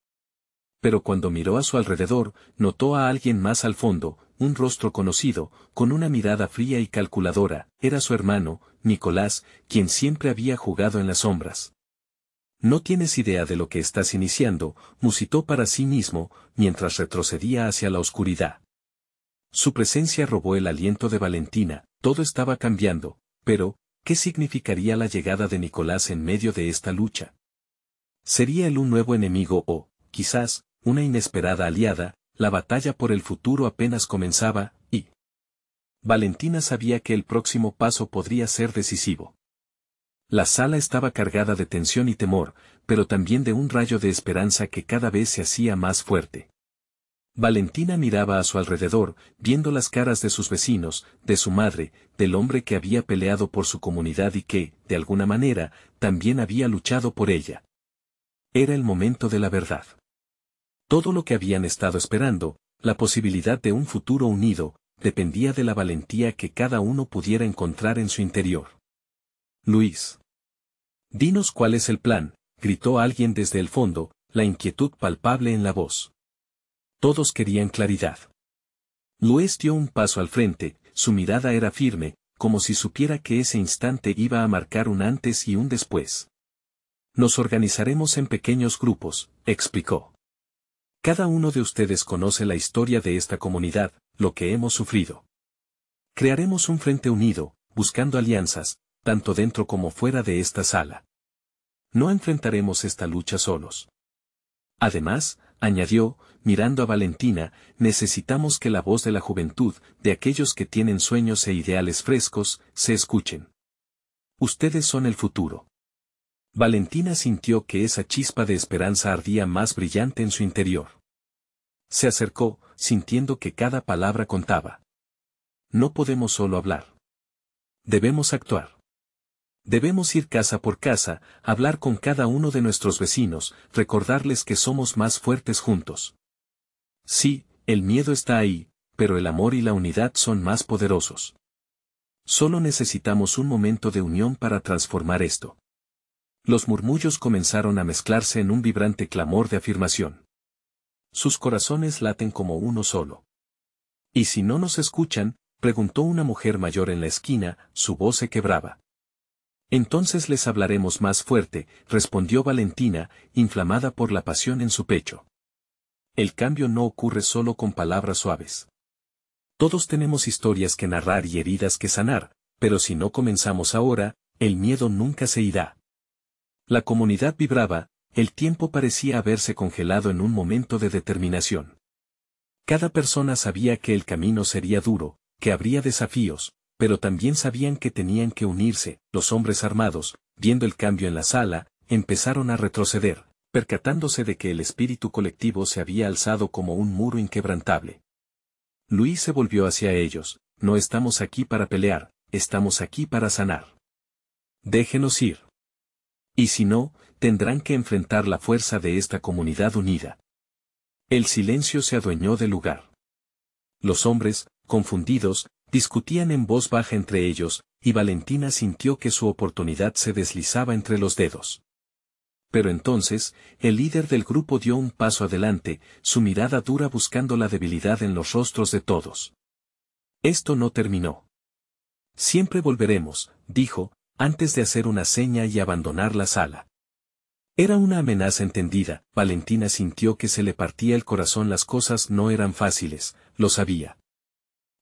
[SPEAKER 1] Pero cuando miró a su alrededor, notó a alguien más al fondo, un rostro conocido, con una mirada fría y calculadora. Era su hermano, Nicolás, quien siempre había jugado en las sombras. No tienes idea de lo que estás iniciando, musitó para sí mismo, mientras retrocedía hacia la oscuridad. Su presencia robó el aliento de Valentina. Todo estaba cambiando, pero, ¿qué significaría la llegada de Nicolás en medio de esta lucha? ¿Sería él un nuevo enemigo o, quizás, una inesperada aliada? La batalla por el futuro apenas comenzaba, y Valentina sabía que el próximo paso podría ser decisivo. La sala estaba cargada de tensión y temor, pero también de un rayo de esperanza que cada vez se hacía más fuerte. Valentina miraba a su alrededor, viendo las caras de sus vecinos, de su madre, del hombre que había peleado por su comunidad y que, de alguna manera, también había luchado por ella. Era el momento de la verdad. Todo lo que habían estado esperando, la posibilidad de un futuro unido, dependía de la valentía que cada uno pudiera encontrar en su interior. Luis. Dinos cuál es el plan, gritó alguien desde el fondo, la inquietud palpable en la voz. Todos querían claridad. Luis dio un paso al frente, su mirada era firme, como si supiera que ese instante iba a marcar un antes y un después. Nos organizaremos en pequeños grupos, explicó. Cada uno de ustedes conoce la historia de esta comunidad, lo que hemos sufrido. Crearemos un frente unido, buscando alianzas, tanto dentro como fuera de esta sala. No enfrentaremos esta lucha solos. Además, añadió, mirando a Valentina, necesitamos que la voz de la juventud, de aquellos que tienen sueños e ideales frescos, se escuchen. Ustedes son el futuro. Valentina sintió que esa chispa de esperanza ardía más brillante en su interior. Se acercó, sintiendo que cada palabra contaba. No podemos solo hablar. Debemos actuar. Debemos ir casa por casa, hablar con cada uno de nuestros vecinos, recordarles que somos más fuertes juntos. Sí, el miedo está ahí, pero el amor y la unidad son más poderosos. Solo necesitamos un momento de unión para transformar esto. Los murmullos comenzaron a mezclarse en un vibrante clamor de afirmación. Sus corazones laten como uno solo. ¿Y si no nos escuchan?, preguntó una mujer mayor en la esquina, su voz se quebraba. Entonces les hablaremos más fuerte, respondió Valentina, inflamada por la pasión en su pecho. El cambio no ocurre solo con palabras suaves. Todos tenemos historias que narrar y heridas que sanar, pero si no comenzamos ahora, el miedo nunca se irá. La comunidad vibraba, el tiempo parecía haberse congelado en un momento de determinación. Cada persona sabía que el camino sería duro, que habría desafíos, pero también sabían que tenían que unirse. Los hombres armados, viendo el cambio en la sala, empezaron a retroceder, percatándose de que el espíritu colectivo se había alzado como un muro inquebrantable. Luis se volvió hacia ellos: no estamos aquí para pelear, estamos aquí para sanar. Déjenos ir. Y si no, tendrán que enfrentar la fuerza de esta comunidad unida. El silencio se adueñó del lugar. Los hombres, confundidos, discutían en voz baja entre ellos, y Valentina sintió que su oportunidad se deslizaba entre los dedos. Pero entonces, el líder del grupo dio un paso adelante, su mirada dura buscando la debilidad en los rostros de todos. Esto no terminó. Siempre volveremos, dijo, antes de hacer una seña y abandonar la sala. Era una amenaza entendida. Valentina sintió que se le partía el corazón. Las cosas no eran fáciles, lo sabía.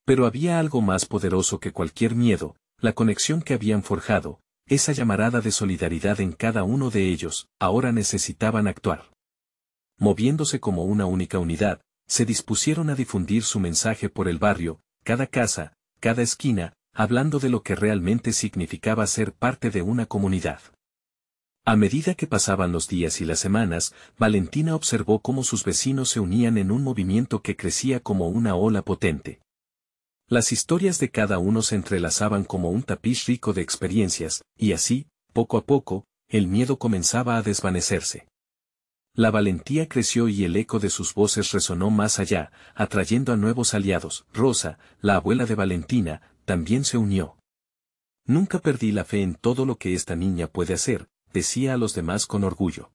[SPEAKER 1] Pero había algo más poderoso que cualquier miedo, la conexión que habían forjado, esa llamarada de solidaridad en cada uno de ellos. Ahora necesitaban actuar. Moviéndose como una única unidad, se dispusieron a difundir su mensaje por el barrio, cada casa, cada esquina, hablando de lo que realmente significaba ser parte de una comunidad. A medida que pasaban los días y las semanas, Valentina observó cómo sus vecinos se unían en un movimiento que crecía como una ola potente. Las historias de cada uno se entrelazaban como un tapiz rico de experiencias, y así, poco a poco, el miedo comenzaba a desvanecerse. La valentía creció y el eco de sus voces resonó más allá, atrayendo a nuevos aliados. Rosa, la abuela de Valentina, también se unió. Nunca perdí la fe en todo lo que esta niña puede hacer, decía a los demás con orgullo.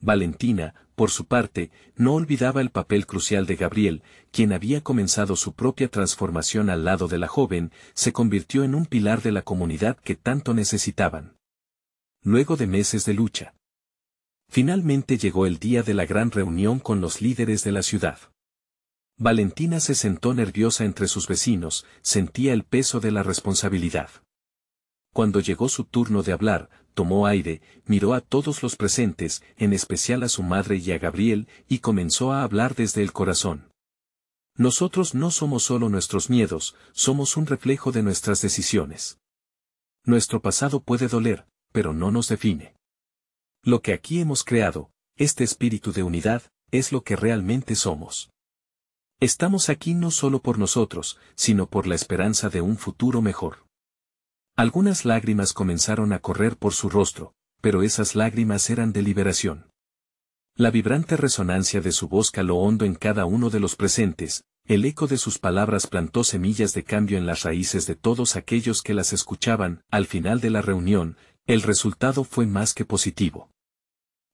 [SPEAKER 1] Valentina, por su parte, no olvidaba el papel crucial de Gabriel, quien había comenzado su propia transformación al lado de la joven, se convirtió en un pilar de la comunidad que tanto necesitaban. Luego de meses de lucha, finalmente llegó el día de la gran reunión con los líderes de la ciudad. Valentina se sentó nerviosa entre sus vecinos, sentía el peso de la responsabilidad. Cuando llegó su turno de hablar, tomó aire, miró a todos los presentes, en especial a su madre y a Gabriel, y comenzó a hablar desde el corazón. Nosotros no somos solo nuestros miedos, somos un reflejo de nuestras decisiones. Nuestro pasado puede doler, pero no nos define. Lo que aquí hemos creado, este espíritu de unidad, es lo que realmente somos. Estamos aquí no solo por nosotros, sino por la esperanza de un futuro mejor. Algunas lágrimas comenzaron a correr por su rostro, pero esas lágrimas eran de liberación. La vibrante resonancia de su voz caló hondo en cada uno de los presentes, el eco de sus palabras plantó semillas de cambio en las raíces de todos aquellos que las escuchaban. Al final de la reunión, el resultado fue más que positivo.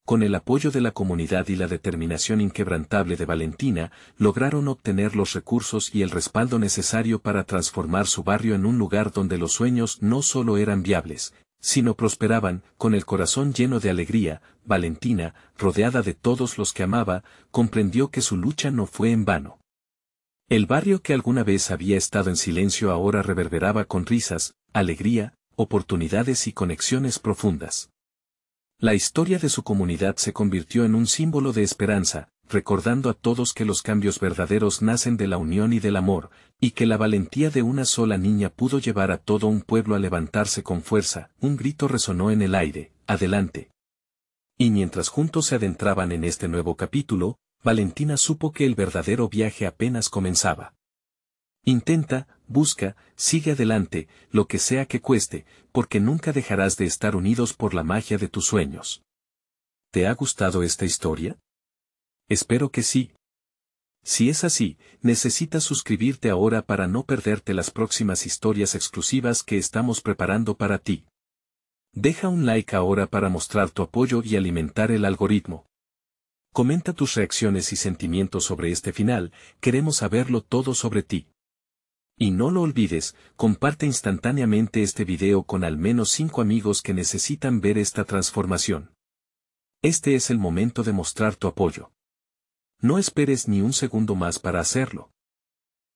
[SPEAKER 1] Con el apoyo de la comunidad y la determinación inquebrantable de Valentina, lograron obtener los recursos y el respaldo necesario para transformar su barrio en un lugar donde los sueños no solo eran viables, sino prosperaban. Con el corazón lleno de alegría, Valentina, rodeada de todos los que amaba, comprendió que su lucha no fue en vano. El barrio que alguna vez había estado en silencio ahora reverberaba con risas, alegría, oportunidades y conexiones profundas. La historia de su comunidad se convirtió en un símbolo de esperanza, recordando a todos que los cambios verdaderos nacen de la unión y del amor, y que la valentía de una sola niña pudo llevar a todo un pueblo a levantarse con fuerza. Un grito resonó en el aire: ¡adelante! Y mientras juntos se adentraban en este nuevo capítulo, Valentina supo que el verdadero viaje apenas comenzaba. Intenta, busca, sigue adelante, lo que sea que cueste, porque nunca dejarás de estar unidos por la magia de tus sueños. ¿Te ha gustado esta historia? Espero que sí. Si es así, necesitas suscribirte ahora para no perderte las próximas historias exclusivas que estamos preparando para ti. Deja un like ahora para mostrar tu apoyo y alimentar el algoritmo. Comenta tus reacciones y sentimientos sobre este final, queremos saberlo todo sobre ti. Y no lo olvides, comparte instantáneamente este video con al menos 5 amigos que necesitan ver esta transformación. Este es el momento de mostrar tu apoyo. No esperes ni un segundo más para hacerlo.